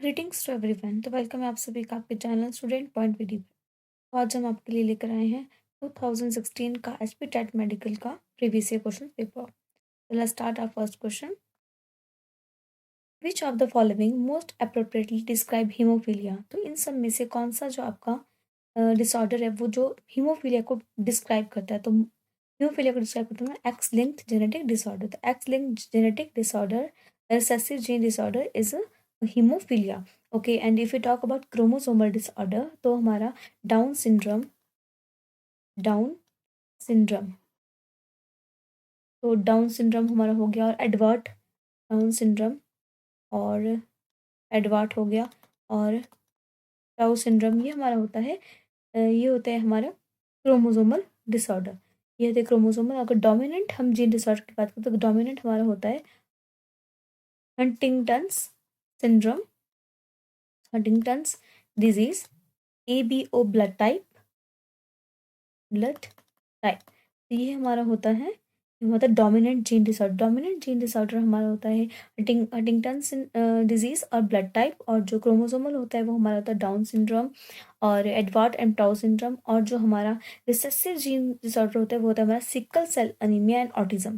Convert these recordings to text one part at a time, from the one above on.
Greetings to everyone. तो welcome है आप सभी का आपके चैनल स्टूडेंट पॉइंट वीडियो पे। तो आज हम आपके लिए लेकर आए हैं 2016 का एचपी टेट मेडिकल का प्रीवियस ईयर क्वेश्चन पेपर। तो let's start our first question. Which of the following most appropriately describe haemophilia. तो इन सब में से कौन सा जो आपका डिसऑर्डर है वो जो हीमोफीलिया को डिस्क्राइब करता है। तो हीमोफीलिया को डिस्क्राइब करता है एक्स लिंक्ड जेनेटिक डिसऑर्डर। तो x linked genetic disorder recessive gene disorder is haemophilia. Okay, and if you talk about chromosomal disorder तो हमारा डाउन सिंड्रोम। डाउन सिंड्रोम तो डाउन सिंड्रोम हमारा हो गया, और एडवर्ट डाउन सिंड्रोम, और एडवर्ट हो गया, और टाउ सिंड्रोम ये हमारा होता है ये होता है हमारा क्रोमोसोमल डिसऑर्डर। ये होते हैं क्रोमोसोमल। अगर डोमिनेंट हम जीन डिसऑर्डर की बात करें तो डोमिनेंट हमारा होता है Huntington's syndrome, Huntington's disease, ABO blood type. तो ये हमारा होता है dominant gene disorder. Dominant gene disorder हमारा होता है हंटिंगटन्स डिजीज और ब्लड टाइप, और जो क्रोमोसोमल होता है वो हमारा होता है डाउन सिंड्रोम और एडवर्ड एंड टाउ सिंड्रोम, और जो हमारा रिसेसिव जीन डिसऑर्डर होता है वो होता है हमारा sickle cell anaemia and autism.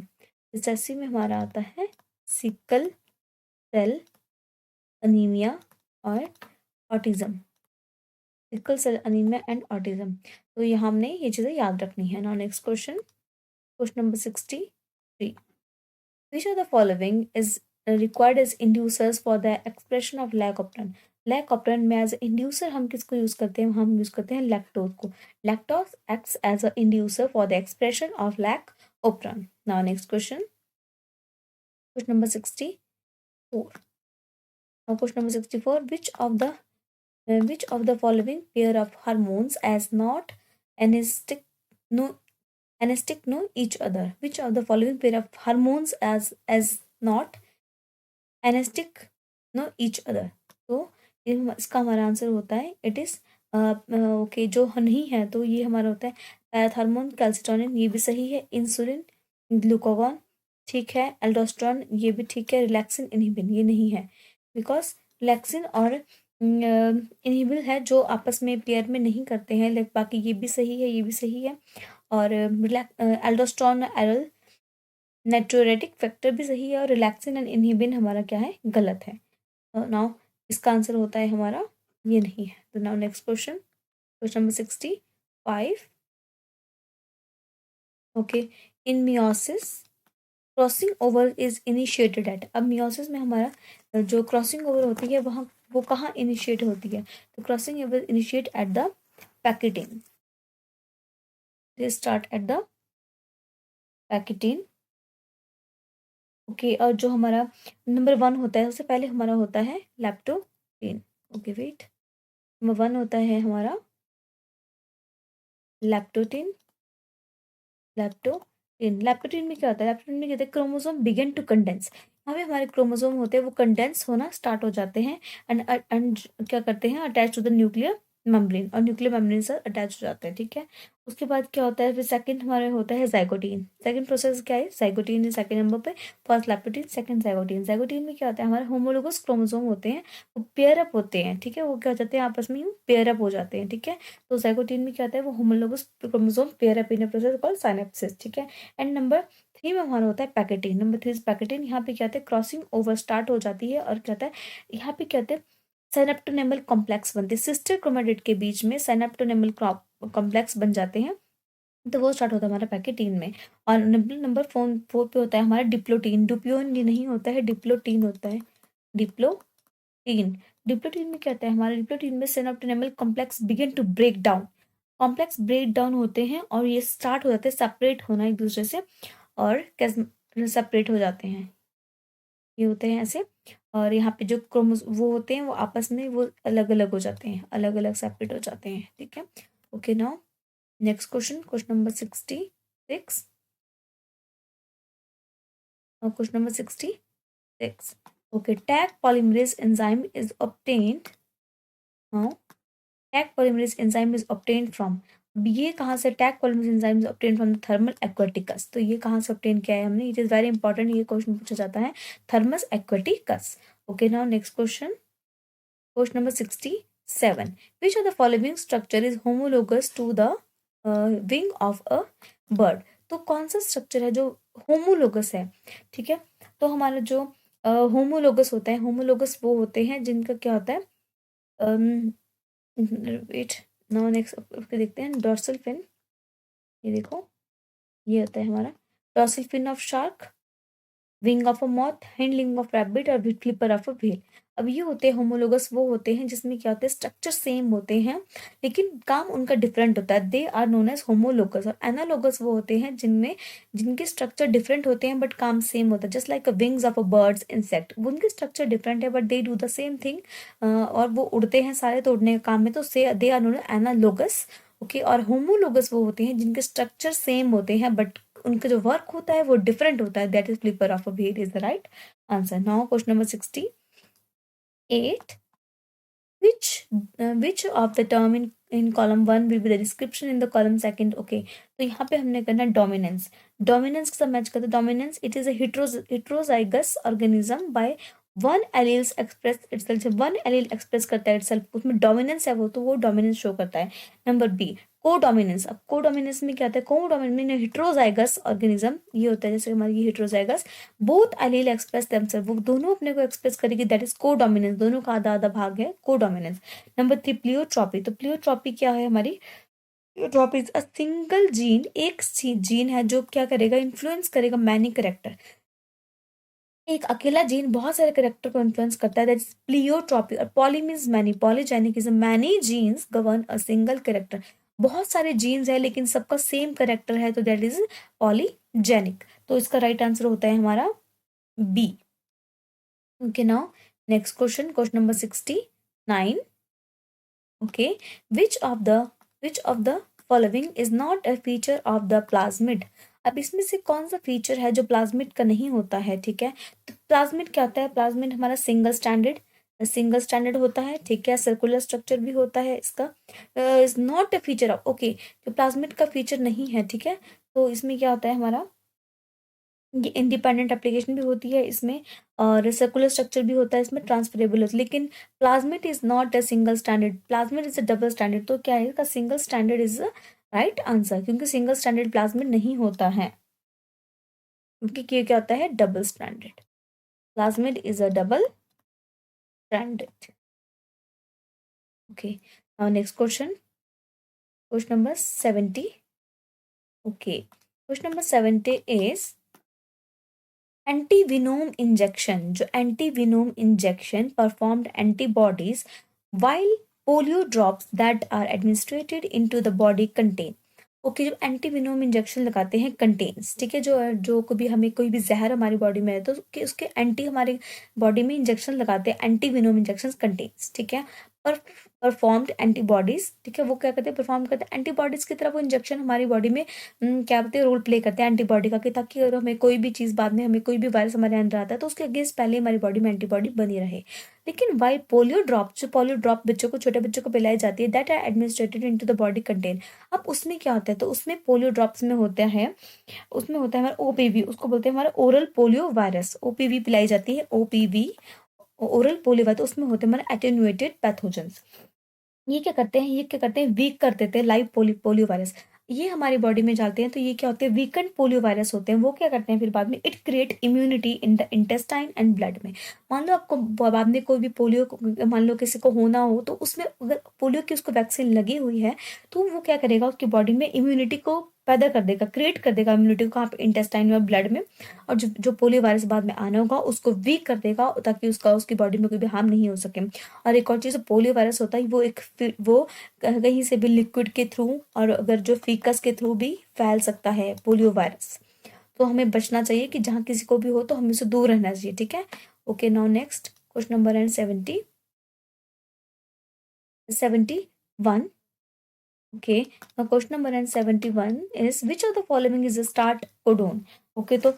Recessive में हमारा आता है सिकल सेल अनीमिया और ऑटिज्म। Sickle cell anaemia and autism. तो ये हमने ये चीज़ें याद रखनी है ना। Next question, question number 63। Which of the following is required as inducers for the expression of lac operon? Lac operon में एज इंड्यूसर हम किसको यूज करते हैं? हम यूज करते हैं लैक्टोज को। Lactose acts as a inducer for the expression of lac operon. Now next question, question number 64। Now question number 64, which of the following pair of hormones as not anesthetic no anesthetic know each other? Which of the following pair of hormones as not anesthetic know each other? तो इसका हमारा answer होता है it is okay. जो नहीं है तो ये हमारा होता है पैराथॉर्मोन कैल्सिटोनिन, ये भी सही है। इंसुलिन ग्लूकागॉन ठीक है। एल्डोस्टेरोन ये भी ठीक है। रिलैक्सिन इनहिबिन ये नहीं है, बिकॉज रिलैक्सिन और इनहिबिन है जो आपस में पेयर में नहीं करते हैं। लाइक बाकी ये भी सही है, ये भी सही है। और एल्डोस्टेरोन एरल नाइट्रोरेटिक फैक्टर भी सही है, और रिलैक्सिन एंड इनहिबिन हमारा क्या है? गलत है। नाउ इसका आंसर होता है हमारा ये नहीं है। तो now next question, question number 65। Okay, in meiosis crossing over is initiated at. अब मियोसिस में हमारा जो क्रॉसिंग ओवर होती है वहाँ वो कहाँ इनिशिएट होती है? तो crossing over initiate at the pachytene. They start at the pachytene. Okay, और जो हमारा नंबर 1 होता है उससे पहले हमारा होता है लैप्टोप्रीन। ओके वेट, नंबर 1 होता है हमारा लैप्टोटिन। लैप्टोटिन में क्या होता है? लैप्टोटिन में कहते हैं क्रोमोसोम बिगिन टू कंडेंस। यहाँ पे हमारे क्रोमोसोम होते हैं वो कंडेंस होना स्टार्ट हो जाते हैं एंड क्या करते हैं? Attach to the nuclear membrane, और न्यूक्लियर मेम्ब्रेन से अटैच हो जाते हैं। ठीक है, उसके बाद क्या होता है? फिर सेकंड हमारे होता है जाइगोटीन। सेकंड प्रोसेस क्या है? जाइगोटीन है सेकंड नंबर पे। First leptotene, second zygotene. Zygotene में क्या होता है? हमारे होमोलोगस क्रोमोसोम होते हैं, वो पेयर अप होते हैं। ठीक है, वो क्या हो जाते हैं? आपस में पेयर अप हो जाते हैं। ठीक है, तो जाइगोटीन में क्या होता है? वो homologous chromosome pair up in a process called synapses. ठीक है, एंड नंबर 3 में हमारा होता है पैकेटिन। Number 3 is pachytene. यहाँ पे क्या होता है? क्रॉसिंग ओवर स्टार्ट हो जाती है, और क्या होता है यहाँ पे? क्या होता है? सिनेप्टोनेमल कॉम्प्लेक्स बनते हैं। सिस्टर क्रोमेटिड के बीच में सिनेप्टोनेमल कॉम्प्लेक्स बन जाते हैं, तो वो स्टार्ट होता है हमारा पैकेटीन में। और नंबर 4 पे होता है हमारा डिप्लोटीन। डिप्योन ये नहीं होता है, डिप्लोटीन होता है। डिप्लोटीन। डिप्लोटीन में क्या होता है? हमारे डिप्लोटीन में synaptonemal complex begin to break down. Complex break down होते हैं और ये स्टार्ट हो जाते हैं सेपरेट होना एक दूसरे से, और सेपरेट हो जाते हैं। ये होते हैं ऐसे, और यहाँ पे जो क्रोमोस वो होते हैं वो आपस में वो अलग अलग हो जाते हैं, अलग अलग सेपरेट हो जाते हैं। ठीक है, okay. Now next question, question number 66। Question number 66। Okay, tag polymerase enzyme is obtained. Tag polymerase enzyme is obtained from. ये कहाँ से? Tag polymerase enzyme is obtained from the thermal aquaticus. तो ये कहाँ से ऑब्टेन किया है हमने? इट इज वेरी इंपॉर्टेंट, ये क्वेश्चन पूछा जाता है thermos aquaticus. Okay, now next question, question number 67, which of the following structure is homologous to the wing of a bird. तो कौन सा स्ट्रक्चर है जो होमोलोगस है, ठीक है। तो हमारा जो होमोलोगस होता है, होमोलोगस वो होते हैं जिनका क्या होता है, वेट, नाउ नेक्स्ट देखते हैं डॉर्सल फिन। ये देखो, ये होता है हमारा dorsal fin of shark, wing of a moth, hind wing of rabbit और फ्लिपर ऑफ अ व्हेल। अब ये होते हैं होमोलोगस, वो होते हैं जिसमें क्या होते हैं, स्ट्रक्चर सेम होते हैं लेकिन काम उनका डिफरेंट होता है, they are known as homologous. और एनालोगस वो होते हैं जिनमें जिनके स्ट्रक्चर डिफरेंट होते हैं बट काम सेम होता है, just like Winx of a bird's insect, उनके स्ट्रक्चर डिफरेंट है but they do the same thing, और वो उड़ते हैं सारे, तो उड़ने का काम में, तो से they are known as analogous. Okay, और होमोलोगस वो होते हैं जिनके स्ट्रक्चर सेम होते हैं बट उनका जो वर्क होता है वो डिफरेंट होता है, that is flipper of a whale is the right answer. Now question number 68, which which of the term in column 1 will be the description in the column second। okay, तो यहाँ पे हमने करना डोमिनेंस। डोमिनेंस के साथ match करते हैं, dominance it is a heterozygous organism by one alleles express itself, जब वन एलील एक्सप्रेस करता है इटसेल्फ, उसमें डोमिनेंस है वो, तो वो डोमिनेंस शो करता है। नंबर बी, को डोमिनेंस। अब को डोमिनेंस में क्या आता है, को डोमिनेंस में हेट्रोजाइगस ऑर्गेनिज्म ये होता है, जैसे हमारी ये heterozygous, both allele express themself, वो दोनों अपने को एक्सप्रेस करेगी, दैट इज को डोमिनेंस, दोनों का आधा आधा भाग है को डोमिनेंस। Number 3, pleiotropy. तो प्लियोट्रॉपी क्या है हमारी, pleiotropy is a single gene, एक जीन है जो क्या करेगा, इन्फ्लुएंस करेगा मैनी करेक्टर। एक अकेला जीन बहुत सारे करेक्टर को इन्फ्लुएंस करता है, दैट इज प्लियोट्रॉपी। और poly means many, polygenic is many genes govern a single character, बहुत सारे जीन्स है लेकिन सबका सेम करेक्टर है, तो दैट इज पॉलीजेनिक। तो इसका राइट आंसर होता है हमारा B. Okay, now next question, question number 69। Okay, which of the which of the following is not a feature of the plasmid. अब इसमें से कौन सा फीचर है जो प्लाज्मिड का नहीं होता है, ठीक है। तो प्लाज्मिड क्या होता है, प्लाज्मिड हमारा सिंगल स्टैंडर्ड होता है, ठीक है, सर्कुलर स्ट्रक्चर भी होता है इसका, is not a feature of, okay, तो प्लाज्मिड का फीचर नहीं है, ठीक है। तो इसमें क्या होता है हमारा, ये इंडिपेंडेंट एप्लीकेशन भी होती है इसमें, और सर्कुलर स्ट्रक्चर भी होता है इसमें, ट्रांसफरेबल होता है, लेकिन plasmid is not a single standard, plasmid is a double standard. तो क्या है इसका, single standard is right answer, क्योंकि सिंगल स्टैंडर्ड प्लाज्मिड नहीं होता है, क्योंकि ये क्या होता है, double standard, plasmid is a double standard. Okay, now next question, question number 70। Okay, question number 70 is antivenom injection, जो antivenom injection performed antibodies while polio drops that are administered into the body contain। Okay, जब एंटीविनोम injection लगाते हैं contains, ठीक है, जो जो कभी हमें कोई भी जहर हमारी बॉडी में है तो उसके एंटी हमारे बॉडी में इंजेक्शन लगाते हैं, एंटीविनोम इंजेक्शन कंटेन्स, ठीक है। पर परफॉर्म्ड एंटीबॉडीज, ठीक है, वो क्या करते हैं, परफॉर्म करते हैं एंटीबॉडीज की तरह, वो इंजेक्शन हमारी बॉडी में क्या बोलते हैं, रोल प्ले करते हैं एंटीबॉडी का, कि ताकि अगर हमें कोई भी चीज़ बाद में, हमें कोई भी वायरस हमारे अंदर आता है तो उसके अगेंस्ट पहले हमारी बॉडी में एंटीबॉडी बनी रहे। लेकिन वाई पोलियो ड्रॉप, जो पोलियो ड्रॉप बच्चों को, छोटे बच्चों को पिलाई जाती है, that are administered into the body contain. अब उसमें क्या होता है, तो उसमें पोलियो ड्रॉप्स में होता है, उसमें होता है हमारा ओपीवी, उसको बोलते हैं हमारा ओरल पोलियो वायरस, ओपीवी पिलाई जाती है, ओपीवी ओरल पोलियो वायरस, तो उसमें होते हैं हमारे एटेन्यूएटेड पैथोजेंस। ये क्या करते हैं, वीक कर देते हैं लाइव पोलियो वायरस, ये हमारी बॉडी में जाते हैं, तो ये क्या होते हैं, वीकेंड पोलियो वायरस होते हैं, वो क्या करते हैं फिर बाद में, it create immunity in the intestine and blood में। मान लो आपको बाद में कोई भी पोलियो, मान लो किसी को होना हो, तो उसमें अगर पोलियो की उसको वैक्सीन लगी हुई है, तो वो क्या करेगा, उसकी बॉडी में इम्यूनिटी को पैदा कर देगा, क्रिएट कर देगा इम्यूनिटी को, कहाँ पे, इंटेस्टाइन में, ब्लड में। और जो जो पोलियो वायरस बाद में आना होगा उसको वीक कर देगा, ताकि उसकी बॉडी में कोई भी हार्म नहीं हो सके। और एक और चीज़, पोलियो वायरस होता है, वो कहीं से भी लिक्विड के थ्रू, और अगर जो फीकस के थ्रू भी फैल सकता है पोलियो वायरस, तो हमें बचना चाहिए कि जहाँ किसी को भी हो तो हमें उससे दूर रहना चाहिए, ठीक है। Okay, now next question number and 71। Okay, now question number and 71 is which of the following is a start codon। Okay, तो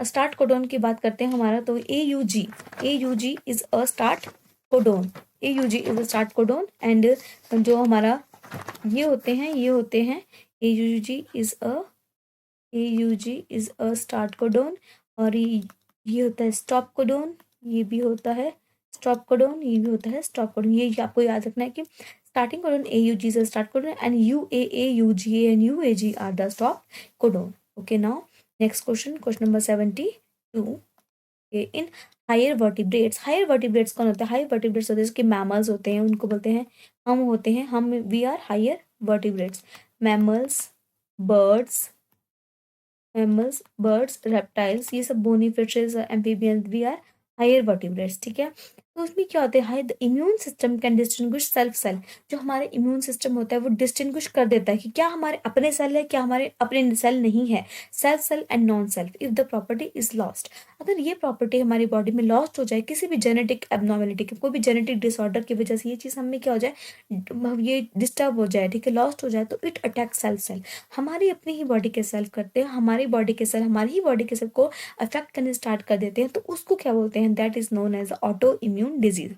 स्टार्ट कोडोन की बात करते हैं हमारा, तो AUG is a start codon, AUG is a start codon, and जो हमारा ये होते हैं AUG is a start codon, और ये होता है स्टॉप कोडोन, ये भी होता है स्टॉप कोडोन, ये भी होता है स्टॉप कोडोन। ये आपको याद रखना है कि स्टार्टिंग कोडोन AUG से start codon and UAA, UGA and UAG are the stop codon. Okay, now next question, question number 72। In higher vertebrates, higher vertebrates कौन होते हैं? हायर वर्टिब्रेट्स होते हैं जिसके मैमल्स होते हैं, उनको बोलते हैं हम, होते हैं हम, we are higher vertebrates. Mammals, birds, birds, reptiles, ये सब bony fishes, amphibians, we are higher vertebrates. ठीक है, तो उसमें क्या होता है, high the immune system can distinguish self cell. जो हमारे इम्यून सिस्टम होता है वो डिस्टिंग्विश कर देता है कि क्या हमारे अपने सेल है, क्या हमारे अपने सेल नहीं है, self cell and non self. If the property is lost, अगर ये प्रॉपर्टी हमारी बॉडी में लॉस्ट हो जाए किसी भी जेनेटिक एबनॉर्मेलिटी की, कोई भी जेनेटिक डिसऑर्डर की वजह से ये चीज़ हमें क्या हो जाए, ये डिस्टर्ब हो जाए, ठीक है, लॉस्ट हो जाए, तो इट अटैक सेल्फ सेल। हमारी अपनी ही बॉडी के सेल करते हैं, हमारी बॉडी के सेल हमारी ही बॉडी के सेल को अफेक्ट करने स्टार्ट कर देते हैं, तो उसको क्या बोलते हैं, that is known as auto immune disease.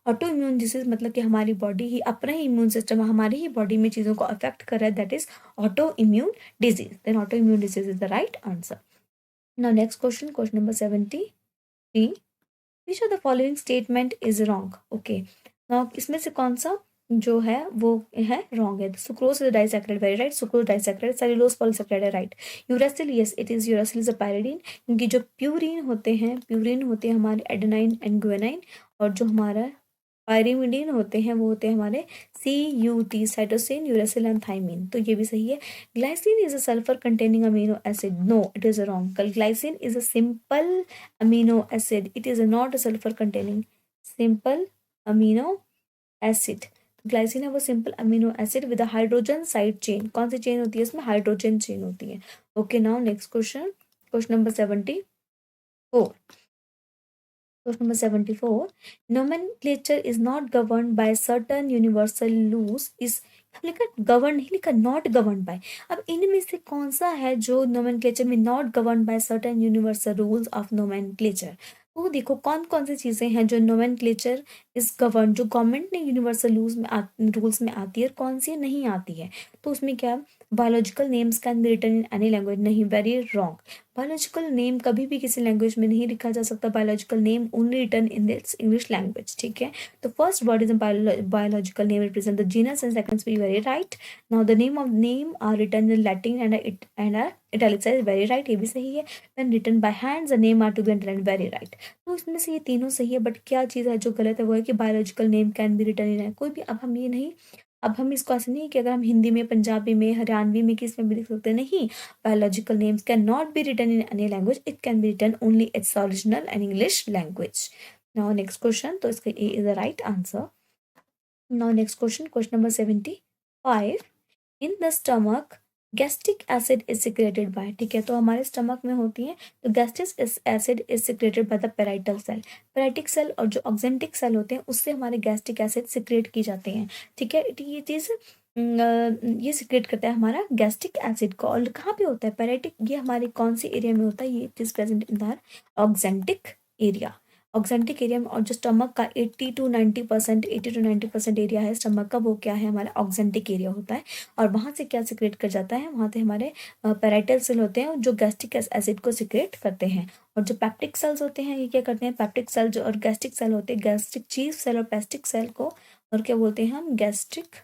Auto immune disease मतलब कि हमारी बॉडी ही, अपना ही इम्यून सिस्टम हमारी ही बॉडी में चीज़ों को अफेक्ट कर रहा है, that is auto immune disease. Then auto immune disease is the right answer. Now next question, question number 73। Which of the following statement is wrong? Okay, now इसमें से कौन सा जो है वो है रॉन्ग है? Sucrose is disaccharide, very right, sucrose disaccharide. Cellulose polysaccharide है, right. Uracil, yes it is, uracil is a pyridine, क्योंकि जो प्यूरिन होते हैं, प्यूरिन होते हैं हमारे एडेनाइन एंड गुआनाइन, और जो हमारा पायरिमिडीन होते हैं वो होते हैं हमारे CUT, cytosine, uracil and thymine, तो ये भी सही है। Glycine is a sulphur containing amino acid, no it is wrong. कल glycine is a simple amino acid, it is not a sulphur containing simple amino acid. Glycine है वो simple amino acid with hydrogen side chain, कौन सी chain होती है इसमें? Hydrogen chain होती है। Okay, now next question, question number 74। Question number 74. Nomenclature is not governed by certain universal laws is, लिखा गवर्न नहीं लिखा, नॉट गवर्न बाय। अब इनमें से कौन सा है जो नोमेनक्लेचर में not govern by certain universal rules of nomenclature? तो देखो कौन कौन सी चीज़ें हैं जो नोमेनक्लेचर इज गवर्न, जो गवर्नमेंट ने यूनिवर्सल रूल्स में आती है, और कौन सी नहीं आती है? तो उसमें क्या, biological names can be written in any language, नहीं, वेरी रॉन्ग। बायोलॉजिकल नेम कभी भी किसी लैंग्वेज में नहीं लिखा जा सकता, biological name only written in this English language, ठीक है। तो first word is biological name represent the genus and second B very right. Now the name of name are written in Latin and are italicised, very right, ये भी सही है। When written by hands the name are to be underlined, very right. तो इसमें से ये तीनों सही है, बट क्या चीज़ है जो गलत है, वो है कि biological name can be written in कोई भी। अब हम ये नहीं, अब हम इसको ऐसे नहीं कि अगर हम हिंदी में, पंजाबी में, हरियाणवी में, किस में भी लिख सकते हैं, नहीं। Biological names cannot be written in any language. It can be written only its original and English language. Now next question. तो इसका A is the right answer. Now next question. Question number 75. In the stomach, gastric acid is secreted by, ठीक है, तो हमारे stomach में होती है, तो gastric acid is secreted by the parietal cell. Parietal cell और जो ऑक्जेंटिक सेल होते हैं उससे हमारे गैस्ट्रिक एसिड सिक्रेट की जाते हैं, ठीक है। ये चीज़ ये सिक्रेट करता है हमारा गैस्ट्रिक एसिड को, और कहाँ पे होता है पैराइटिक, ये हमारे कौन से एरिया में होता है, ये it is present in the oxyntic area. Oxyntic area में, और जो स्टमक का 80 to 90% एरिया है स्टमक का, वो क्या है, हमारा ऑक्जेंटिक एरिया होता है। और वहाँ से क्या सिक्रेट कर जाता है, वहाँ से हमारे पैराइटल सेल होते हैं जो गैस्ट्रिक एसिड को सिक्रेट करते हैं। और जो पैप्टिक सेल्स होते हैं ये क्या करते हैं, पैप्टिक सेल जो और गैस्ट्रिक सेल होते हैं, गैस्ट्रिक चीफ सेल और पेस्टिक सेल को, और क्या बोलते हैं हम, gastric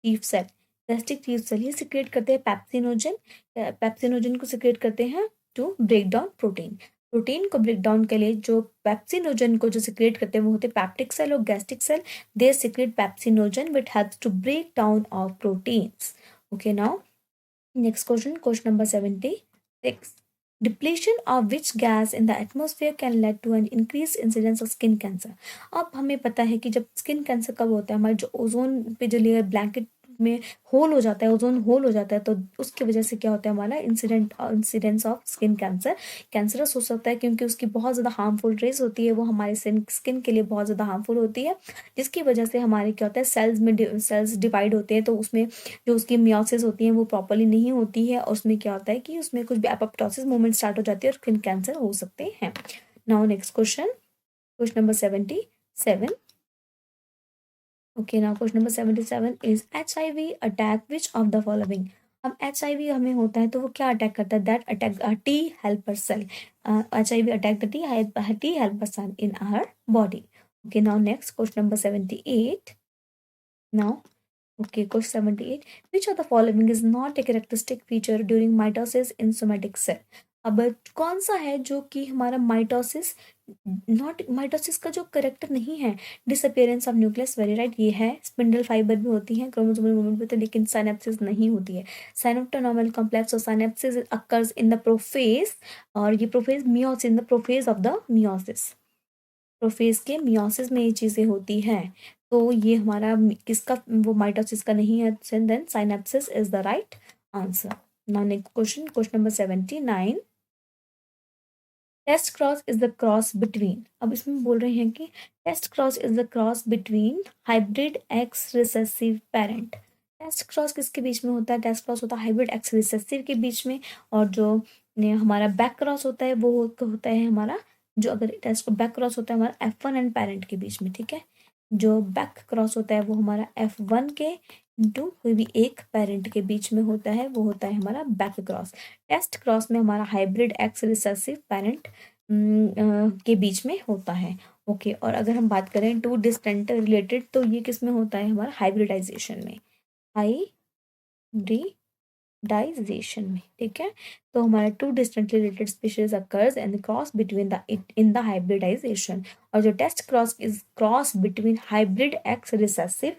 chief cell, gastric chief cell, ये सिक्रेट करते हैं पैप्सिनोजन, पैप्सिनोजन को सिक्रेट करते हैं to break down protein. Protein को ब्रेक डाउन के लिए जो पैप्सिनोजन को जो सिक्रेट करते हैं वो होते हैं पैप्टिक सेल और gastric cell, they secrete pepsinogen which helps to break down of proteins. Okay, now next question, question number 76. Depletion of which gas in the atmosphere can lead to an increased incidence of skin cancer? अब हमें पता है कि जब skin cancer कब होता है, हमारे जो ओजोन पे जो लेयर ब्लैंकेट में होल हो जाता है, ओजोन होल हो जाता है, तो उसकी वजह से क्या होता है, हमारा incidence of skin cancer cancerous हो सकता है, क्योंकि उसकी बहुत ज़्यादा हार्मफुल रेज होती है, वो हमारे स्किन के लिए बहुत ज़्यादा हार्मफुल होती है, जिसकी वजह से हमारे क्या होता है, सेल्स डिवाइड होते हैं, तो उसमें जो उसकी मियोसिस होती है वो प्रॉपरली नहीं होती है, और उसमें क्या होता है कि उसमें कुछ भी एपोप्टोसिस मूवमेंट स्टार्ट हो जाती है और स्किन कैंसर हो सकते हैं। Now next question, question number 77. Okay, now question number 77 is HIV attack which of the following? अब HIV हमें होता है तो वो क्या अटैक करता है, that attack T helper cell, HIV attack the T helper cell in our body. Okay, now next question number 78 now. Okay, question 78. Which of the following is not a characteristic feature during mitosis in somatic cell? अब कौन सा है जो कि हमारा mitosis, not mitosis का जो character नहीं है, disappearance of nucleus, very right, ये है। स्पिंडल फाइबर भी होती है, क्रोमोसोमल मूवमेंट भी होती है, लेकिन साइनेप्सिस नहीं होती है। साइनोप्टोनॉमल कॉम्प्लेक्स और synapsis occurs in the prophase, और ये prophase meiosis, in the prophase of the meiosis, prophase के मियोसिस में ये चीज़ें होती हैं। तो ये हमारा किसका, वो माइटोसिस का नहीं है, then synapsis is the right answer. Now next question, question number 79। Test cross is the cross between, अब इसमें बोल रहे हैं कि test cross is the cross between hybrid x recessive parent. Test cross किसके बीच में होता है, टेस्ट क्रॉस होता है हाइब्रिड एक्स रिसेसिव के बीच में, और जो हमारा बैक क्रॉस होता है वो होता है हमारा, जो अगर टेस्ट बैक क्रॉस होता है हमारा F1 एंड पेरेंट के बीच में, ठीक है। जो बैक क्रॉस होता है वो हमारा F1 के इंटू कोई भी एक पेरेंट के बीच में होता है, वो होता है हमारा बैक क्रॉस। टेस्ट क्रॉस में हमारा हाइब्रिड एक्स रिसेसिव पेरेंट के बीच में होता है। ओके, और अगर हम बात करें टू डिस्टेंट रिलेटेड, तो ये किस में होता है, हमारा हाइब्रिडाइजेशन में, हाइब्रिडाइजेशन में, ठीक है। तो हमारा two distantly related species occurs and cross between the in the hybridization, और जो test cross is cross between hybrid x recessive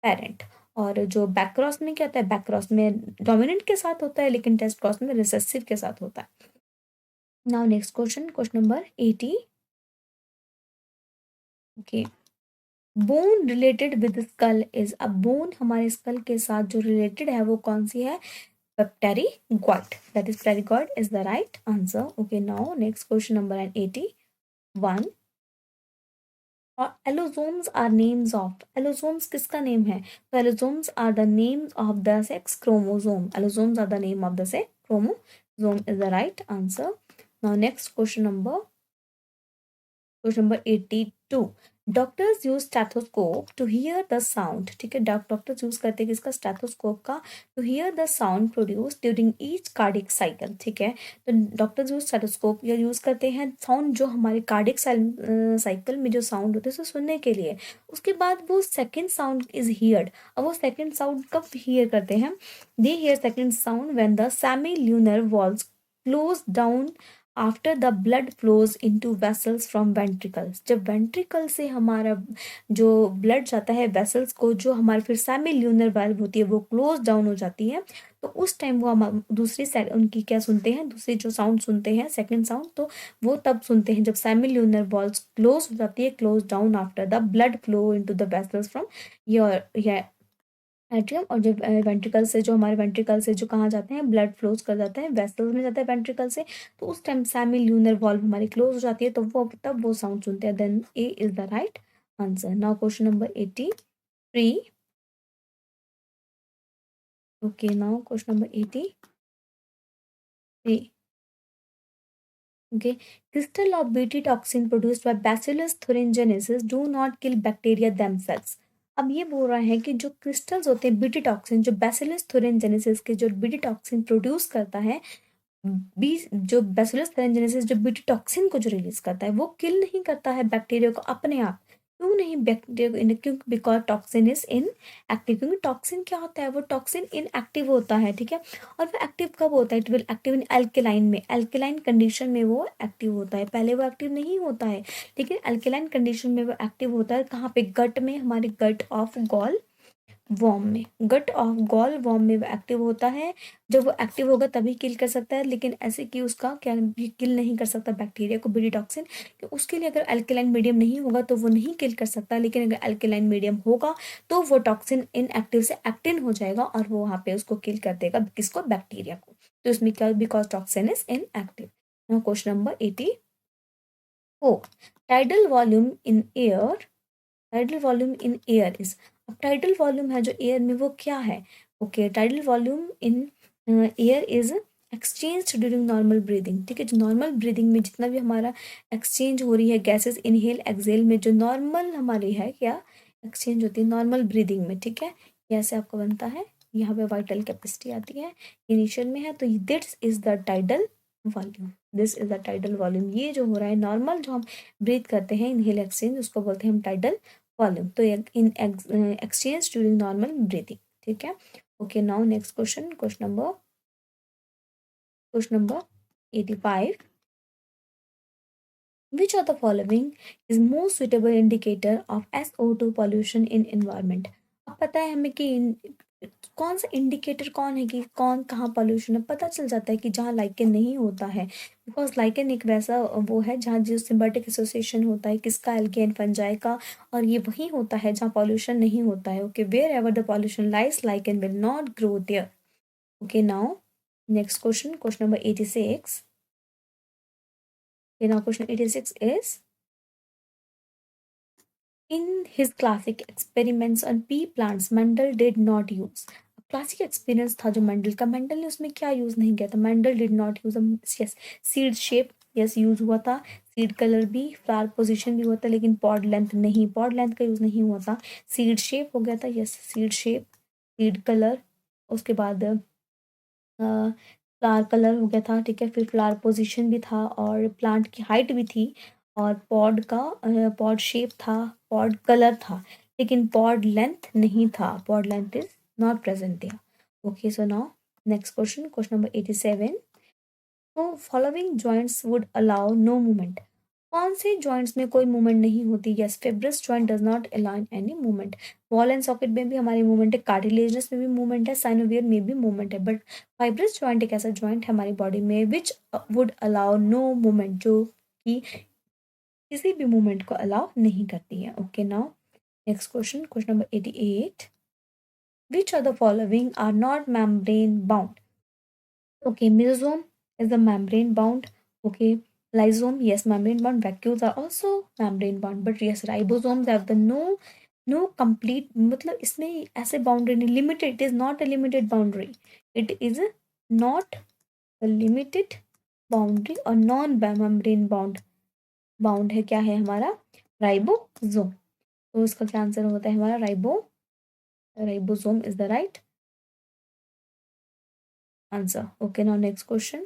parent. और जो बैक क्रॉस में क्या होता है, बैक क्रॉस में डोमिनेंट के साथ होता है, लेकिन टेस्ट क्रॉस में रिसेसिव के साथ होता है। Now next question, question number 80। Okay, bone related with skull is, अब बोन हमारे स्कल के साथ जो रिलेटेड है वो कौन सी है, pterygoid, that is pterygoid is the right answer. Okay, now next question number 81। और allosomes are names of, allosomes किसका नेम है, तो allosomes are the names of the sex chromosome, allosomes are the name of the sex chromosome is the right answer. Now next question number 82। Doctors use stethoscope to hear the sound, ठीक है, doctors use करते हैं किसका, stethoscope का, to hear the sound produce during each cardiac cycle, ठीक है। तो doctors use stethoscope या यूज करते हैं साउंड, जो हमारे कार्डिक साइकिल में जो साउंड होते हैं उसे सुनने के लिए। उसके बाद वो सेकेंड साउंड इज हियर्ड, अब वो सेकेंड साउंड कब हियर करते हैं, they hear second sound when the semi lunar walls close down after the blood flows into vessels from ventricles, जब वेंट्रिकल से हमारा जो ब्लड जाता है वेसल्स को, जो हमारे फिर सेमी ल्यूनर वाल्व होती है वो क्लोज डाउन हो जाती है, तो उस टाइम वो हम दूसरी उनकी क्या सुनते हैं, दूसरी जो साउंड सुनते हैं सेकंड साउंड, तो वो तब सुनते हैं जब सेमी ल्यूनर वॉल्स क्लोज हो जाती है, close down after the blood flow into the vessels from your atrium, और जो वेंट्रिकल से, जो हमारे वेंट्रिकल से जो कहाँ जाते हैं, ब्लड फ्लोज कर जाते हैं वेसल्स में जाता है वेंट्रिकल से, तो उस टाइम सेमी ल्यूनर वॉल्व हमारी क्लोज हो जाती है, तो वो तब वो साउंड सुनते हैं, then A is the right answer. Now question number 83। Okay, now question number 83। Okay, crystal of Bt toxin produced by Bacillus thuringiensis do not kill bacteria themselves। अब ये बोल रहा है कि जो क्रिस्टल्स होते हैं बीटी टॉक्सिन, जो बैसिलस थुरिनजेनेसिस के जो बीटी टॉक्सिन प्रोड्यूस करता है, जो बैसिलस थुरिनजेनेसिस जो बीटी टॉक्सिन को जो रिलीज करता है, वो किल नहीं करता है बैक्टीरिया को अपने आप, क्यों नहीं बैक्टीरिया, क्योंकि because toxin is in active, क्योंकि टॉक्सिन क्या होता है, वो टॉक्सिन इन एक्टिव होता है, ठीक है। और वो एक्टिव कब होता है, it will active in alkaline में, एल्केलाइन कंडीशन में वो एक्टिव होता है, पहले वो एक्टिव नहीं होता है, लेकिन एल्केलाइन कंडीशन में वो एक्टिव होता है, कहाँ पे, गट में, हमारे गट ऑफ गॉल वॉर्म में, गट ऑफ गॉल वॉर्म में वो एक्टिव होता है। जब वो एक्टिव होगा तभी किल कर सकता है, लेकिन ऐसे कि उसका क्या किल नहीं कर सकता बैक्टीरिया को बीटी टॉक्सिन, कि उसके लिए अगर अल्कलाइन मीडियम नहीं होगा तो वो नहीं किल कर सकता, लेकिन अगर अल्कलाइन मीडियम होगा तो वो टॉक्सिन इनएक्टिव से एक्टिव हो जाएगा और वो वहाँ पे उसको किल कर देगा, किसको, बैक्टीरिया को। तो इसमें क्या, because toxin is inactive. Now question number 84। Tidal volume in air, tidal volume in air is, अब टाइडल वॉल्यूम है जो एयर में वो क्या है, okay, tidal volume in air is exchange during normal breathing, ठीक है, जो नॉर्मल ब्रीदिंग में जितना भी हमारा एक्सचेंज हो रही है गैसेस, इनहेल एक्सेल में जो नॉर्मल हमारी है क्या एक्सचेंज होती है नॉर्मल ब्रीदिंग में, ठीक है, ये ऐसे आपको बनता है यहाँ पे वाइटल कैपेसिटी आती है, इनिशियल में है, तो this is the tidal volume, this is the tidal volume. ये जो हो रहा है नॉर्मल जो हम ब्रीथ करते हैं इनहेल एक्सचेंज, उसको बोलते हैं हम टाइडल वॉल्यूम। तो in exchange during normal breathing, ठीक है। Okay, now next question, question number 85, which of the following is most suitable indicator of SO2 pollution in environment? अब पता है हमें कि कौन सा इंडिकेटर कौन है कि कौन कहाँ पॉल्यूशन है, पता चल जाता है कि जहाँ लाइकेन नहीं होता है, बिकॉज लाइकेन एक वैसा वो है जहाँ जो सिम्बायोटिक एसोसिएशन होता है किसका, एल्केन फंजाई का, और ये वही होता है जहाँ पॉल्यूशन नहीं होता है। Okay, wherever the pollution lies lichen will not grow there. Okay, now next question, question number 86। Okay, now question 86 is, in his classic experiments on pea plants, Mendel did not use। Classic experience था जो Mendel का, Mendel ने उसमें क्या use नहीं किया था, Mendel did not use, yes seed shape, yes use हुआ था, सीड कलर भी, फ्लावर पोजीशन भी हुआ था, लेकिन पॉड लेंथ नहीं, पॉड लेंथ का यूज नहीं हुआ था। सीड शेप हो गया था, yes seed shape, seed colour, उसके बाद फ्लावर कलर हो गया था, ठीक है, फिर फ्लावर पोजीशन भी था और प्लांट की हाइट भी थी, और पॉड का पॉड शेप था, पॉड कलर था, लेकिन पॉड लेंथ नहीं था, pod length is not present there. Okay, so now next question, question number 87। तो following joints would allow no movement, कौन से जॉइंट्स में कोई मूवमेंट नहीं होती, yes fibrous joint does not allow any movement. Ball and socket में भी हमारी मूवमेंट है, कार्टिलेजनस में भी मूवमेंट है, साइनोवियर में भी मूवमेंट है, बट फाइब्रस जॉइंट एक ऐसा जॉइंट है हमारी बॉडी में which would allow no movement, जो कि किसी भी मूवमेंट को अलाउ नहीं करती है। Okay, now next question, question number 88, which of the following are not membrane bound. Okay, mesosome is the membrane bound. Okay, lysosome, yes, membrane bound. Vacuoles are also membrane bound, but yes, ribosomes have the no complete, मतलब इसमें ऐसे boundary नहीं, limited, it is not a limited boundary, it is not a limited boundary और non membrane bound है, क्या है हमारा, ribosome. तो इसका क्या आंसर होता है हमारा, ribosome is the right answer. Okay, now next question,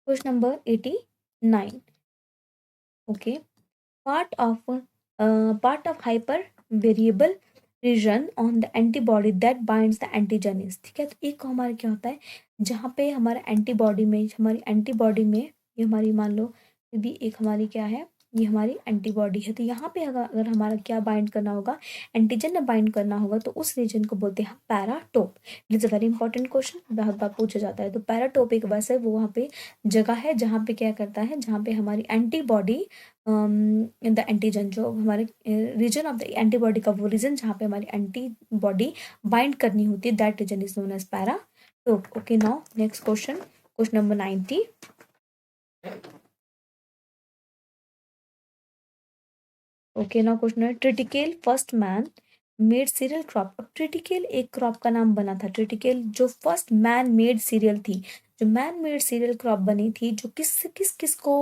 question number 89। okay, part of hyper variable region on the antibody that binds the antigen is, ठीक है। तो एक हमारा क्या होता है, जहाँ पे हमारा हमारी एंटीबॉडी में ये हमारी मान लो ये भी एक हमारी क्या है, ये हमारी एंटीबॉडी है, तो यहाँ पे अगर हमारा क्या बाइंड करना होगा, एंटीजन में बाइंड करना होगा, तो उस रीजन को बोलते हैं paratope. It is a very important question, बहुत बार पूछा जाता है। तो पैराटोप एक वैसे वो वहाँ पे जगह है जहाँ पे क्या करता है, जहाँ पे हमारी एंटीबॉडी द एंटीजन, जो हमारे रीजन ऑफ द एंटीबॉडी का वो रीजन जहाँ पे हमारी एंटीबॉडी बाइंड करनी होती है, that region is known as paratope. Okay, now next question, question number 90। Okay, now question है, triticale first man made cereal crop. अब ट्रिटिकेल एक क्रॉप का नाम बना था, ट्रिटिकेल जो फर्स्ट मैन मेड सीरियल थी, जो मैन मेड सीरियल क्रॉप बनी थी, जो किस किस किस को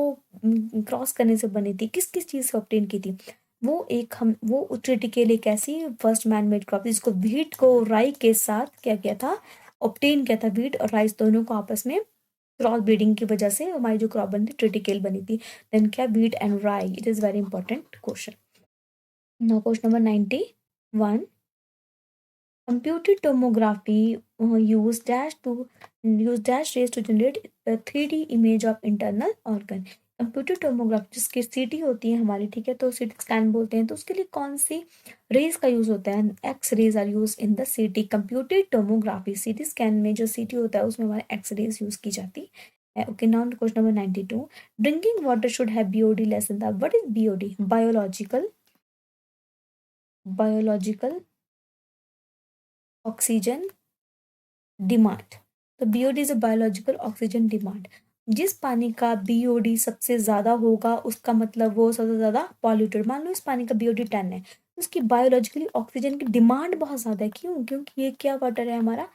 क्रॉस करने से बनी थी, किस किस चीज़ से ऑब्टेन की थी, वो ट्रिटिकेल एक ऐसी फर्स्ट मैन मेड क्रॉप थी जिसको व्हीट को राई के साथ क्या किया था, ऑब्टेन किया था, व्हीट और राइस दोनों को आपस में क्रॉस ब्रीडिंग की वजह से हमारी जो क्रॉप बनी थी ट्रिटिकेल बनी थी। देन क्या, व्हीट एंड राई। It is very important question. Now question number 91. Computed tomography use dash rays to generate a 3D image of internal organ. Computer tomography जिसकी सीटी होती है हमारी, ठीक है, तो सीटी स्कैन बोलते हैं, तो उसके लिए कौन सी रेज का यूज होता है, X rays are used in the CT. Computed tomography CT scan में जो सीटी होता है उसमें हमारे एक्स रेज यूज की जाती है। Okay, now question number 92। Drinking water should have BOD less in the, what is BOD, biological oxygen demand. तो BOD is a biological oxygen demand. जिस पानी का बीओडी सबसे ज़्यादा होगा उसका मतलब वो सबसे ज़्यादा पॉल्यूटेड। मान लो इस पानी का बीओडी 10 है, उसकी बायोलॉजिकली ऑक्सीजन की डिमांड बहुत ज़्यादा है। क्यों? क्योंकि ये क्या वाटर है हमारा,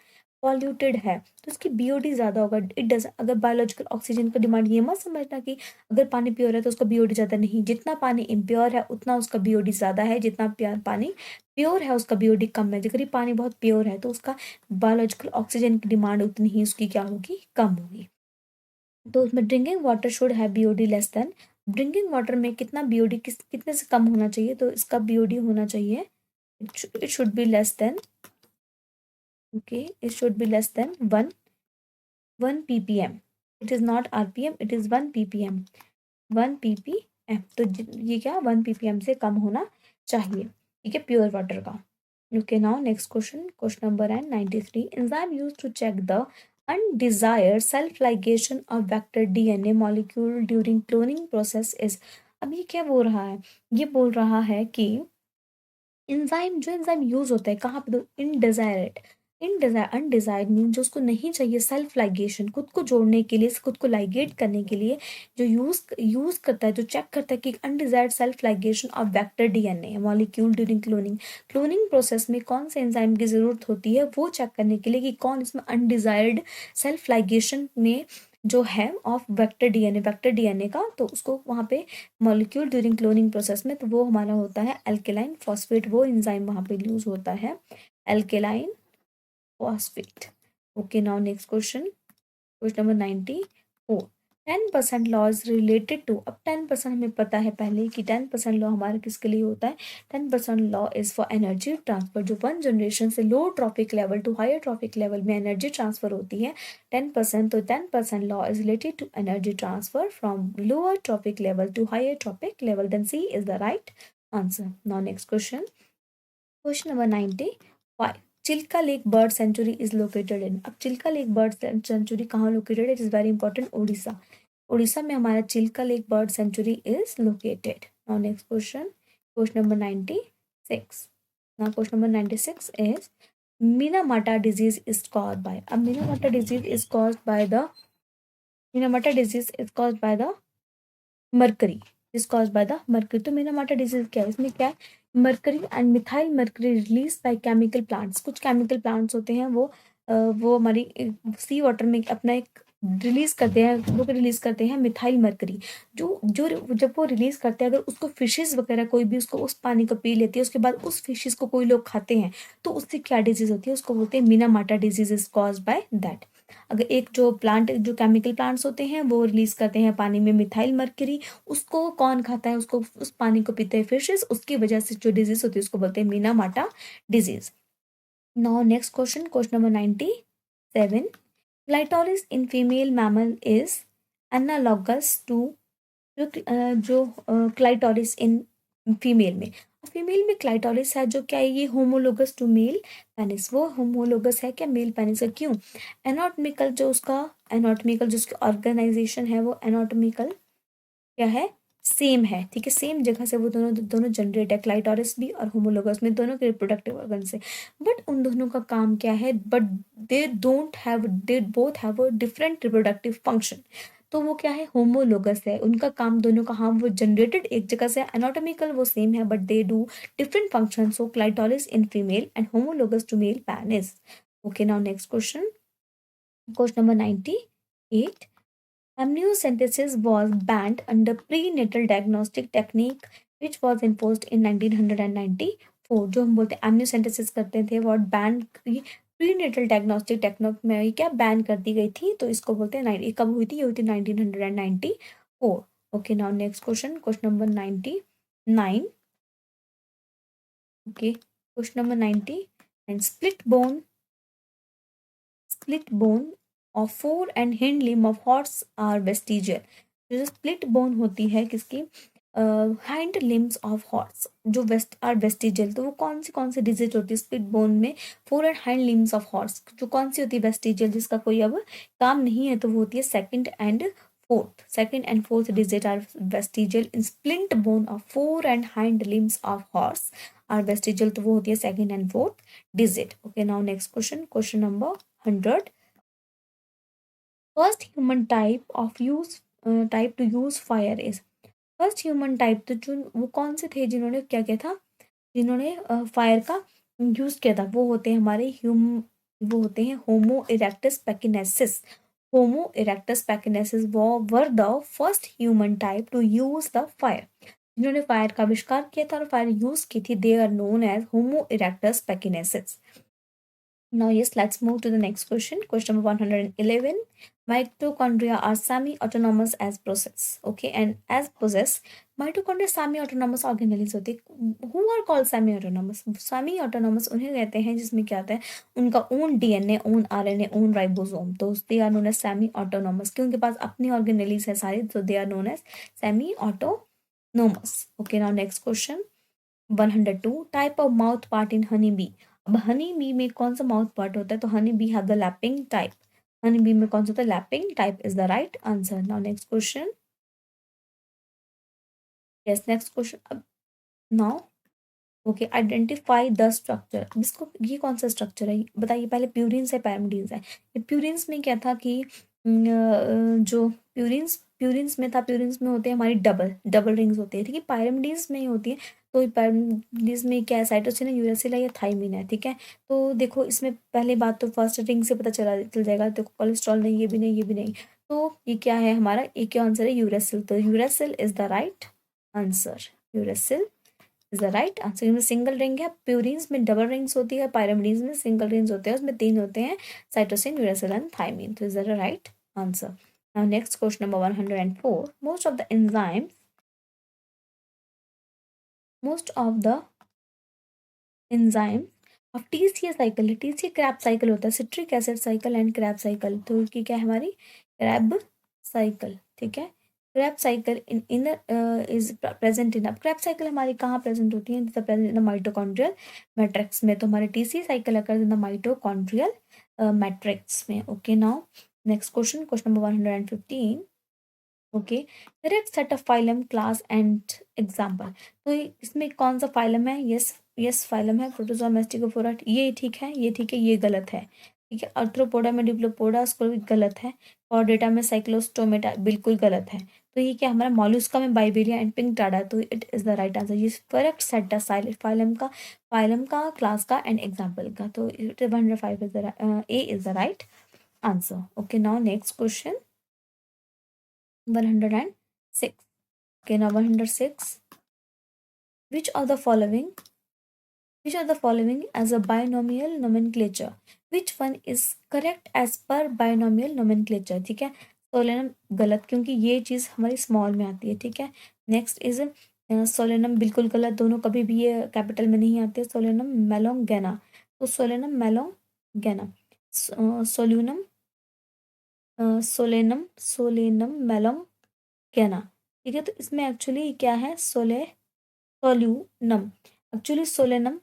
पॉल्यूटेड है तो इसकी बीओडी ज़्यादा होगा। इट डज अगर बायोलॉजिकल ऑक्सीजन का डिमांड, ये मत समझना कि अगर पानी प्योर है तो उसका बीओडी ज़्यादा, नहीं, जितना पानी इम्प्योर है उतना उसका बीओडी ज़्यादा है, जितना प्यार पानी प्योर है उसका बीओडी कम है। अगर ये पानी बहुत प्योर है तो उसका बायोलॉजिकल ऑक्सीजन की डिमांड उतनी ही उसकी क्या होगी, कम होगी। तो उसमें drinking water should have BOD less than, drinking water में कितना बीओडी कितने से कम होना चाहिए, तो इसका बीओडी होना चाहिए, it should be less than, okay, it should be less than 1 ppm। It is not rpm, it is 1 ppm, 1 ppm। तो ये क्या 1 ppm से कम होना चाहिए, ठीक है, प्योर वाटर का। Okay, now next question, question number 93. Enzyme used to check the undesired self-ligation of vector DNA molecule during cloning process is। अब ये क्या बोल रहा है, ये बोल रहा है कि एंजाइम, जो एंजाइम यूज होता है कहाँ पे, तो इनडिजायरेड, अनडिजायर्ड मीन जो उसको नहीं चाहिए, सेल्फ लाइगेशन, खुद को जोड़ने के लिए, खुद को लाइगेट करने के लिए जो यूज करता है, जो चेक करता है कि undesired self ligation of vector DNA molecule during cloning. Cloning process में कौन से एंजाइम की जरूरत होती है वो चेक करने के लिए कि कौन इसमें अनडिजायर्ड सेल्फ लाइगेशन में जो है ऑफ वेक्टर डीएनए का, तो उसको वहाँ पे मॉलिक्यूल ड्यूरिंग क्लोनिंग प्रोसेस में, तो वो हमारा होता है एल्केलाइन फॉस्फेट, वो एंजाइम वहाँ पे यूज होता है, alkaline phosphate. Okay, now next question, question number 94। 10% law is related to, अब 10% हमें पता है पहले कि 10% लॉ हमारा किसके लिए होता है, 10% law is for energy transfer, जो वन जनरेशन से low trophic level to higher trophic level में एनर्जी ट्रांसफर होती है 10%। तो 10% law is related to energy transfer from lower trophic level to higher trophic level, then C is the right answer. Now next question, question number 95। Chilka lake bird sanctuary is located in, अब Chilka lake bird sanctuary कहाँ located, it is very important, Orissa, Orissa में हमारा Chilka lake bird sanctuary is located. Now next question, question number 96। Now question number 96 is Minamata disease is caused by, अब Minamata disease is caused by the, Minamata disease is caused by the mercury, is caused by the mercury. तो Minamata disease क्या है, इसमें क्या है, mercury and methyl mercury release by chemical plants, कुछ chemical plants होते हैं वो हमारी सी वाटर में अपना एक रिलीज करते हैं, वो रिलीज करते हैं मिथाइल मरकरी, जो जो जब वो रिलीज करते हैं, अगर उसको फिशेस वगैरह कोई भी उसको उस पानी को पी लेती है, उसके बाद उस फिशेस को कोई लोग खाते हैं, तो उससे क्या डिजीज होती है, उसको बोलते हैं Minamata disease is caused by that. अगर एक जो प्लांट, जो केमिकल प्लांट्स होते हैं वो रिलीज करते हैं पानी में मिथाइल मरकरी, उसको कौन खाता है, उसको उस पानी को पीते हैं फिशेस, उसकी वजह से जो डिजीज होती है उसको बोलते हैं Minamata disease. Now next question, question number 97। Clitoris in female mammal is analogous to, जो क्लाइटोरिस इन फीमेल में क्लाइटोरिस है जो क्या है, ये होमोलोगस टू मेल पेनिस, वो होमोलोगस है क्या मेल पेनिस का, क्यों, एनाटॉमिकल जो उसका, एनाटॉमिकल जो उसकी ऑर्गेनाइजेशन है वो एनाटॉमिकल क्या है, सेम है, ठीक है, सेम जगह से वो दोनों दोनों जनरेट है, क्लाइटोरिस भी और होमोलोगस में, दोनों के रिप्रोडक्टिव ऑर्गन से, बट उन दोनों का काम क्या है, but they both have a different reproductive function. तो वो क्या है, होमोलोगस है, उनका काम दोनों का, हाँ वो जनरेटेड एक जगह से, एनाटॉमिकल वो सेम है but they do different function, so clitoris in female and homologous to male penis. Okay, now next question, question number 98। Amniocentesis was banned under prenatal diagnostic technique which was enforced in 1994। जो हम बोलते हैं amniocentesis करते थे वो ban, prenatal diagnostic technique में ये क्या बैन कर दी गई थी, तो इसको बोलते हैं, ये कब हुई थी, ये हुई थी 1994। Okay, now next question, question number 99। Okay, question number 90। And split bone of fore and hind limb of horse are vestigial, जो स्प्लिट बोन होती है किसकी, हाइंड लिम्स ऑफ हॉर्स जो वेस्ट आर वेस्टिजियल, तो वो कौन सी डिजिट होती है स्प्लिट बोन में, fore and hind limbs of horse, जो कौन सी होती है वेस्टिजियल, जिसका कोई अब काम नहीं है, तो वो होती है second and fourth digit are vestigial in split bone of fore and hind limbs of horse are vestigial, तो वो होती है second and fourth digit. Okay, now next question, question number 100। First human type to use fire is, first human type, तो जो वो कौन से थे जिन्होंने क्या किया था, जिन्होंने फायर का यूज किया था, वो होते हैं हमारे वो होते हैं Homo erectus pekinensis. Homo erectus pekinensis were the first human type to use the fire. जिन्होंने फायर का आविष्कार किया था और फायर यूज की थी, they are known as Homo erectus pekinensis. Now, yes, let's move to the next question. Question number 111. Mitochondria are semi-autonomous as process. Okay, and as possess, mitochondria semi-autonomous organelles होते हैं. Who are called semi-autonomous? Semi-autonomous उन्हें कहते हैं जिसमें क्या होता है, उनका own DNA, own RNA, own ribosome. तो they are known as semi-autonomous. क्योंकि उनके पास अपनी organelles है सारी, so they are known as semi-autonomous. Okay, now next question. 102. Type of mouth part in honeybee. अब हनी बी में कौन सा माउथ पार्ट होता है, तो honey bee have the lapping type. Honey bee में कौन सा होता है, lapping type is the right answer. Now next question. Yes, next question. अब now okay, identify the structure. इसको, ये कौन सा स्ट्रक्चर है बताइए पहले, प्यूरिन्स है पैरामिडीन्स है। ये प्यूरिन्स में क्या था कि जो प्यूरिन्स में था, प्यूरिन्स में होते हैं हमारी डबल डबल रिंग्स होती है, ठीक है। पायरामिडीन्स में ही होती है। तो पायरामिडीन्स में क्या है, साइटोसिन है, यूरेसिल है या थाइमिन है, ठीक है। तो देखो इसमें पहले बात तो फर्स्ट रिंग से पता चल जाएगा। देखो कोलेस्ट्रॉल नहीं, ये भी नहीं, ये भी नहीं। तो ये क्या है हमारा, ये क्या आंसर है, यूरेसिल। तो uracil is the right answer. Uracil is the right answer. इसमें सिंगल रिंग है, प्यूरिन्स में डबल रिंग्स होती है, पायरामिडीन्स में सिंगल रिंग्स होते हैं, उसमें 3 होते हैं, साइटोसिन, यूरेसिल एंड थाइमिन। तो is the right answer. Now next question number 104. Most of the enzymes of TCA cycle, TCA Krebs cycle होता है, citric acid cycle and Krebs cycle. तो इसकी क्या है हमारी, क्रैब साइकिल, ठीक है। Krebs cycle in is present in, अब क्रैब साइकिल हमारी कहाँ प्रेजेंट होती है, present in the mitochondrial matrix में। तो हमारे TC cycle occurs in the mitochondrial matrix में। Okay, now next question, question number 115. Okay, correct set of phylum, class and example. तो इसमें कौन सा फाइलम है, यस यस फाइलम है प्रोटोजोआ मेस्टिकोफोरा, ये ठीक है, ये ठीक है, ये गलत है, ठीक है। आर्थ्रोपोडा में डिप्लोपोडा स्कूल गलत है, और डेटा में साइक्लोस्टोमेटा बिल्कुल गलत है। तो ये क्या हमारा मॉलुस्का में बाइबेरिया एंड पिंक टाडा, तो it is the right answer. ये correct set the silent phylum का, क्लास का एंड एग्जाम्पल का। तो it 105 is the A is the right answer. Okay, now next question 106. Okay, now 106. Which of the following as a binomial nomenclature? Which one is correct as per binomial nomenclature? ठीक है, Solanum गलत, क्योंकि ये चीज़ हमारी small में आती है, ठीक है। नेक्स्ट इज सोलेनम बिल्कुल गलत, दोनों कभी भी ये कैपिटल में नहीं आते। सोलेनम मेलोंगेना, तो सोलेनम मेलोंगेना, सोल्यूनम सोलेनम मेलोंगेना, ठीक है। तो इसमें एक्चुअली क्या है, सोल्यूनम, एक्चुअली सोलेनम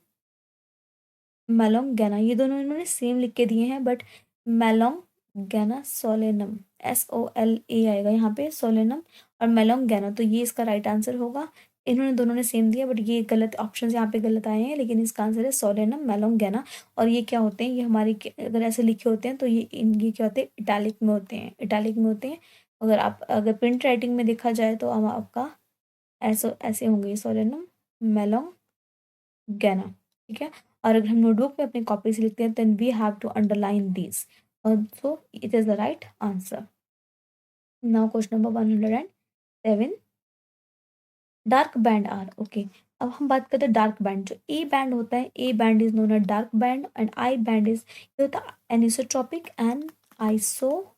मेलोंगेना, ये दोनों इन्होंने सेम लिख के दिए हैं, बट मेलोंगेना सोलेनम, SOLA आएगा यहाँ पे, सोलेनम और मेलोंगेना, तो ये इसका राइट आंसर होगा। इन्होंने दोनों ने सेम दिया, बट ये गलत ऑप्शन यहाँ पे गलत आए हैं, लेकिन इसका आंसर है सोलेनम मेलोंगेना। और ये क्या होते हैं, ये हमारी अगर ऐसे लिखे होते हैं तो ये क्या होते हैं, इटैलिक में होते हैं, इटैलिक में होते हैं। अगर प्रिंट राइटिंग में देखा जाए तो हम आपका ऐसे ऐसे होंगे, सोलेनम मेलोंगेना, ठीक है। और अगर हम नोटबुक में अपनी कॉपी से लिखते हैं, then we have to underline this, so it is the right answer. Now question number 107. Dark band are, okay. अब हम बात करते हैं डार्क बैंड। जो ए बैंड होता है, A band is known as dark band, and I band is, ये होता है एनिसोट्रॉपिक एंड आइसोट्रॉपिक,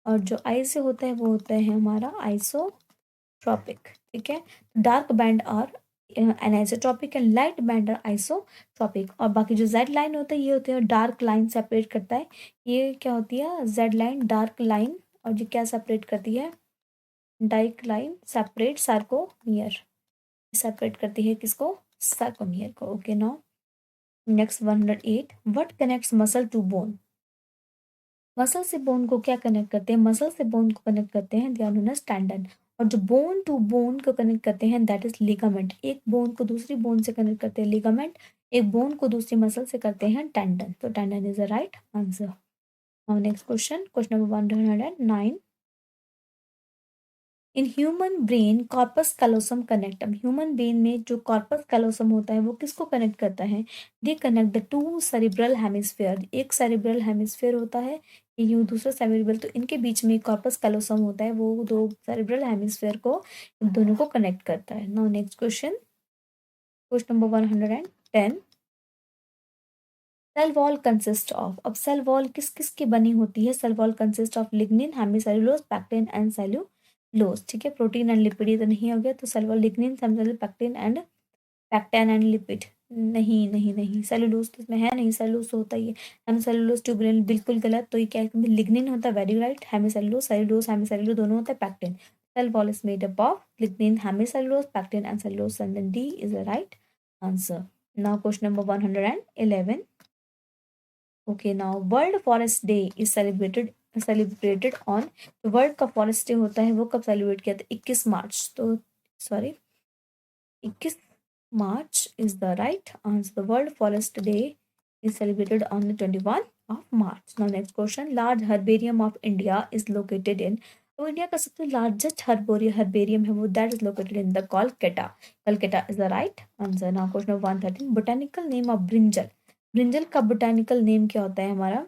और जो आई से होता है वो होता है हमारा आइसोट्रॉपिक, ठीक है। Dark band are anisotropic and light band are isotropic. और बाकी जो जेड लाइन होता है, ये होते हैं डार्क लाइन सेपरेट करता है, ये क्या होती है, जेड लाइन डार्क लाइन, और ये क्या सेपरेट करती है, dark line separate sarcomere, separate करती है किसको, सार्कोमियर को। Okay, now next 108. What connects muscle to bone. Muscle से बोन को क्या कनेक्ट करते हैं, मसल से बोन को कनेक्ट करते हैं, they are known as tendon. और जो बोन टू बोन को कनेक्ट करते हैं, दैट इज लिगामेंट। एक बोन को दूसरी बोन से कनेक्ट करते हैं लिगामेंट, एक बोन को दूसरी मसल से करते हैं टेंडन। तो tendon is the right answer. Now next question, question number 109. In human brain corpus callosum connect. अब ह्यूमन ब्रेन में जो कॉर्पस कैलोसम होता है वो किसको कनेक्ट करता है? They connect the two cerebral hemisphere. एक सेरिब्रल हेमिस्फेयर होता है, यूँ दूसरा सेरिब्रल, तो इनके बीच में कॉर्पस कैलोसम होता है, वो दो सेरिब्रल हेमिस्फेयर को, इन दोनों को कनेक्ट करता है। Now next question, question number 110। Cell wall consist of. अब सेल वॉल किस किस की बनी होती है? Cell wall consist of lignin, hemicellulose, pectin and cellulose. ठीक है, प्रोटीन एंड लिपिड ये तो नहीं हो गया, तो cell wall lignin, hemicellulose, pectin and lipid. नहीं नहीं नहीं, सेलुलोज तो इसमें है नहीं, सेलुलोज तो होता ही है। हेमिसेलुलोज ट्यूबुलिन बिल्कुल गलत, तो ये क्या है? लिग्निन होता है, very right. Hemicellulose, cellulose, hemicellulose दोनों होता है, pectin. Cell wall is made up of lignin, hemicellulose, pectin and cellulose, and then D is the right answer. Now question number 111। Okay, now world forest day is celebrated on. World का forest day होता है वो कब celebrate किया था? 21 मार्च। तो sorry, 21 March is the right answer. The world forest day is celebrated on the 21 of March. Now next question, large herbarium of India is located in। तो India का सबसे लार्जेस्ट हर्बेरियम है वो, that is located in the Kolkata. Kolkata is the right answer. Now question 113, botanical name of brinjal. Brinjal का botanical name क्या होता है हमारा?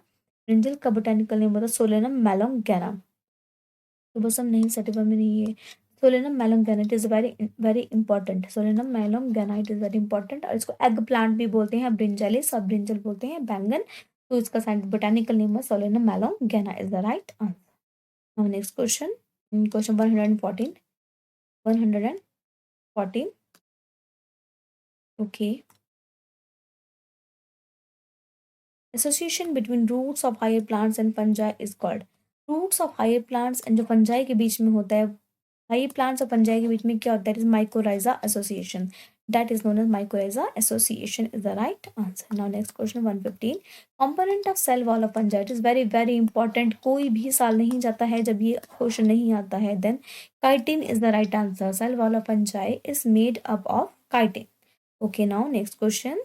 ब्रिंजल का बोटानिकल नेम होता है सोलेनम मैलोंगैनम। तो बस हम नहीं, सर्टिफाई में नहीं है। Solanum melongena is very very important. Solanum melongena is very important, और इसको एग प्लांट भी बोलते हैं, ब्रिंजलिस, और ब्रिंजल बोलते हैं बैंगन। तो इसका बोटानिकल नेम है Solanum melongena is the right answer. Now next question, question 114। 114 okay. Association between roots of higher plants and fungi is called. Roots of higher plants and जो फंजाई के बीच में होता है, हाई प्लांट्स और fungi के बीच में क्या होता है? Is mycorrhiza association, that is known as mycorrhiza association is the right answer. Now next question 115, component of cell wall of fungi is very very important, कोई भी साल नहीं जाता है जब ये क्वेश्चन नहीं आता है। Then chitin is the right answer. Cell wall of fungi is made up of chitin. Okay, now next question,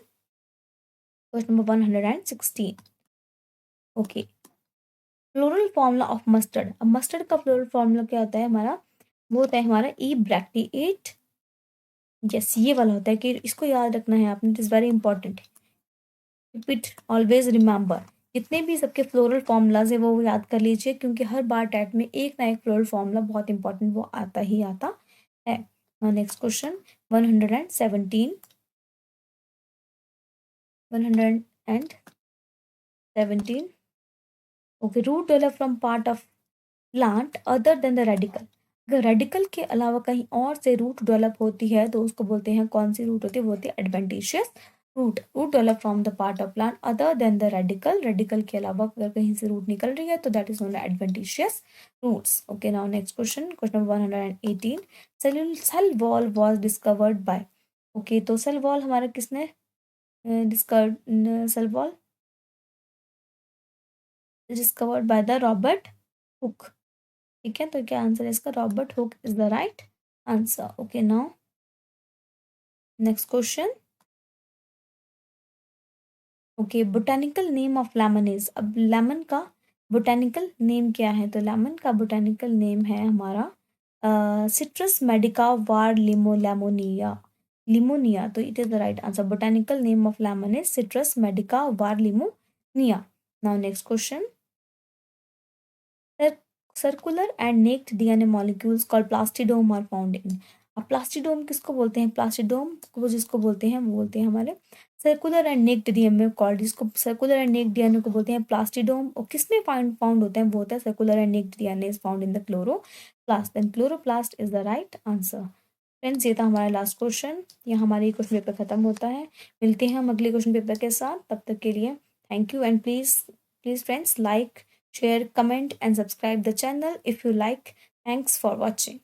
question number 116। Okay, floral formula of mustard. अब मस्टर्ड का फ्लोरल फॉर्मूला क्या होता है हमारा? वो होता है हमारा ई ब्रैक्टिएट। यस, ये वाला होता है, कि इसको याद रखना है आपने, it is very important. Repeat, always remember. जितने भी सबके फ्लोरल फॉर्मूलाज है वो याद कर लीजिए, क्योंकि हर बार टैट में एक ना एक फ्लोरल फॉर्मूला बहुत इंपॉर्टेंट वो आता ही आता है। Next question 117। 117 okay, root develop from part of plant other than the radicle. अगर रेडिकल के अलावा कहीं और से रूट डेवलप होती है तो उसको बोलते हैं, कौन सी रूट होती है? वो होती है adventitious root. Root develop from the part of plant other than the radicle, radicle के अलावा अगर कहीं से रूट निकल रही है तो that is known adventitious roots. Okay, now next question, question 118, cell wall was discovered by. Okay, तो सेल वॉल हमारा किसने discover? Cell wall discovered by the Robert Hooke. ठीक है, तो क्या आंसर है इसका? Robert Hooke is the right answer. Okay, now next question. Okay, botanical name of lemon is. अब लेमन का बोटानिकल नेम क्या है? तो लेमन का बोटानिकल नेम है हमारा citrus medica var limonia. Limonia, तो it is the right answer. Botanical name of lemon is Citrus medica var limonia. Now next question, circular and naked DNA molecules called plastidome are found in. अब plastidome किसको बोलते हैं? प्लास्टिडोम को जिसको बोलते हैं वो बोलते हैं हमारे circular and naked DNA called, जिसको सर्कुलर एंड नेक्ड डीएनए को बोलते हैं प्लास्टिडोम। और किसमें फाउंड होता है? वो होता है circular and naked DNA is found in the chloroplast. Then chloroplast is the right answer. Friends, ये था हमारा लास्ट क्वेश्चन। यहाँ हमारी क्वेश्चन पेपर खत्म होता है। मिलते हैं हम अगले क्वेश्चन पेपर के साथ, तब तक के लिए thank you, and please friends, like, share, comment and subscribe the channel if you like. Thanks for watching.